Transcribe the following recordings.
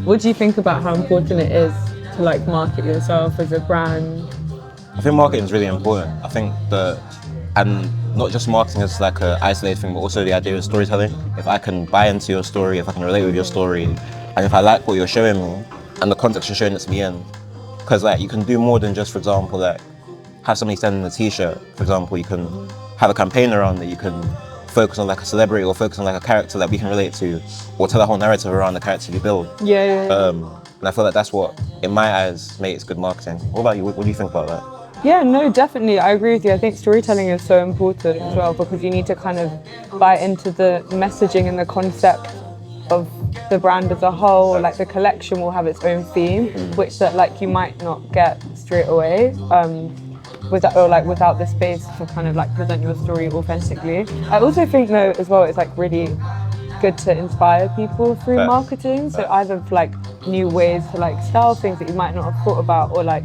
What do you think about how important it is to like market yourself as a brand? I think marketing is really important. I think and not just marketing as like an isolated thing, but also the idea of storytelling. If I can buy into your story, if I can relate with your story, and if I like what you're showing me and the context you're showing it to me in, because like you can do more than just, for example, like have somebody sending a t-shirt. For example, you can have a campaign around it. You can focus on like a celebrity or focus on like a character that we can relate to, or tell a whole narrative around the character you build. Yeah. And I feel like that's what, in my eyes, makes good marketing. What about you? What do you think about that? Yeah, no, definitely. I agree with you. I think storytelling is so important as well because you need to kind of buy into the messaging and the concept of the brand as a whole. Like the collection will have its own theme, which that like you might not get straight away. Without the space to kind of like present your story authentically. I also think though as well it's like really good to inspire people through marketing. So either like new ways to like style things that you might not have thought about, or like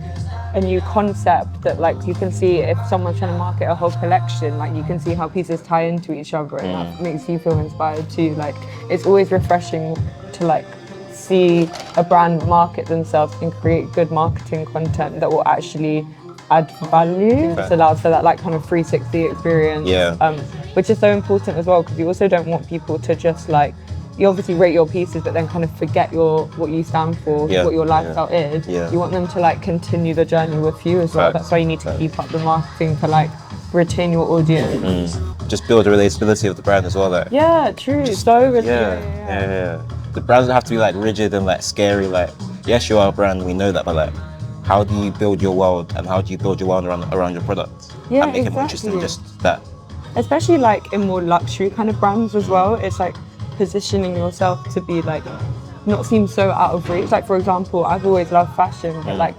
a new concept that like you can see if someone's trying to market a whole collection, like you can see how pieces tie into each other, and that makes you feel inspired too. Like it's always refreshing to like see a brand market themselves and create good marketing content that will actually add value. Just allows for that like kind of 360 experience, which is so important as well, because you also don't want people to just like, you obviously rate your pieces but then kind of forget what you stand for, what your lifestyle is. You want them to like continue the journey with you as well. That's why you need to keep up the marketing to like retain your audience. Just build the relatability of the brand as well. Like, true. So the brands don't have to be like rigid and like scary. Like, yes, you are a brand, we know that, but like, how do you build your world, and how do you build your world around your product and make it more interesting than just that? Especially like in more luxury kind of brands as well, it's like positioning yourself to be like not seem so out of reach. Like for example, I've always loved fashion, but like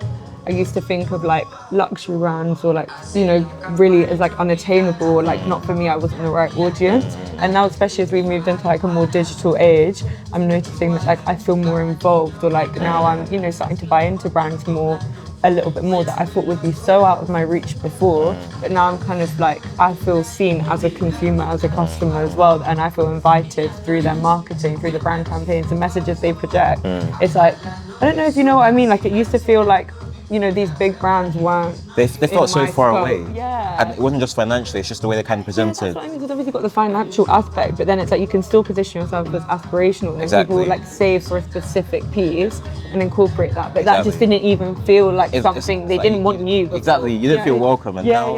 I used to think of like luxury brands or like, you know, really as like unattainable, or like not for me, I wasn't the right audience. And now especially as we moved into like a more digital age, I'm noticing that like I feel more involved, or like now I'm, you know, starting to buy into brands more, a little bit more, that I thought would be so out of my reach before, but now I'm kind of like, I feel seen as a consumer, as a customer as well, and I feel invited through their marketing, through the brand campaigns, the messages they project. It's like, I don't know if you know what I mean, like it used to feel like, you know, these big brands weren't. They felt so far away. Yeah. And it wasn't just financially, it's just the way they kind of presented. That's what I mean, because obviously got the financial aspect, but then it's like you can still position yourself as aspirational. And people will like save for a specific piece and incorporate that. But that just didn't even feel like something they didn't want you before. Exactly, you didn't feel welcome. And now,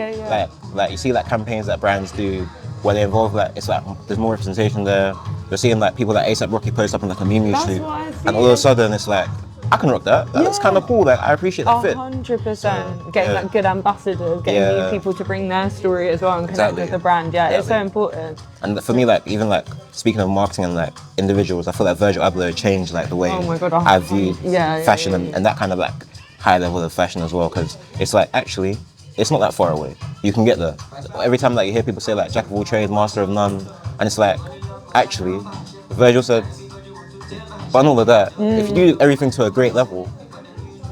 like you see like campaigns that brands do where they involve like, it's like there's more representation there. You're seeing like people like A$AP Rocky post up in like a Mimi suit. And all of a sudden it's like, I can rock that. That's kind of cool. Like I appreciate that fit. 100%. Getting like good ambassadors, getting new people to bring their story as well and connect with the brand. It's so important. And for me, like even like speaking of marketing and like individuals, I feel like Virgil Abloh changed like the way I view fashion and that kind of like high level of fashion as well. Because it's like actually, it's not that far away. You can get there. Every time like you hear people say like jack of all trades, master of none, and it's like actually, Virgil said. But all of that, if you do everything to a great level,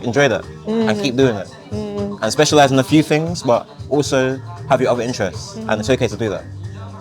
enjoy that and keep doing it. And specialize in a few things, but also have your other interests. And it's okay to do that.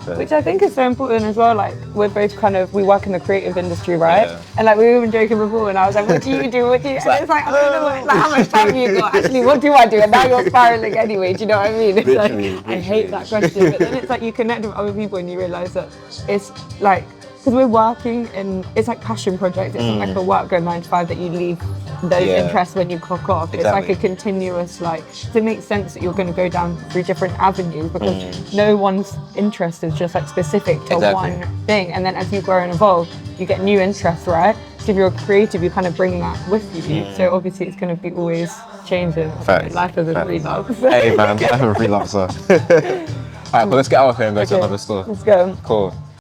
So. Which I think is so important as well. Like we're both kind of, we work in the creative industry, right? And like we were even joking before, and I was like, what do you do? What do you? And it's like, I don't know what, like, how much time you got. Actually, what do I do? And now you're spiraling anyway. Do you know what I mean? It's like, I hate that question. But then it's like you connect with other people and you realize that it's like, because we're working and it's like passion projects. It's not like a work go 9 to 5 that you leave those interests when you clock off. It's like a continuous, like, it makes sense that you're going to go down through different avenues because no one's interest is just like specific to one thing. And then as you grow and evolve, you get new interests, right? So if you're creative, you kind of bring that with you. So obviously it's going to be always changing. Life is a relapse. Hey man, life is a relapse. Alright, well let's get out of here and go to another store. Let's go. Cool.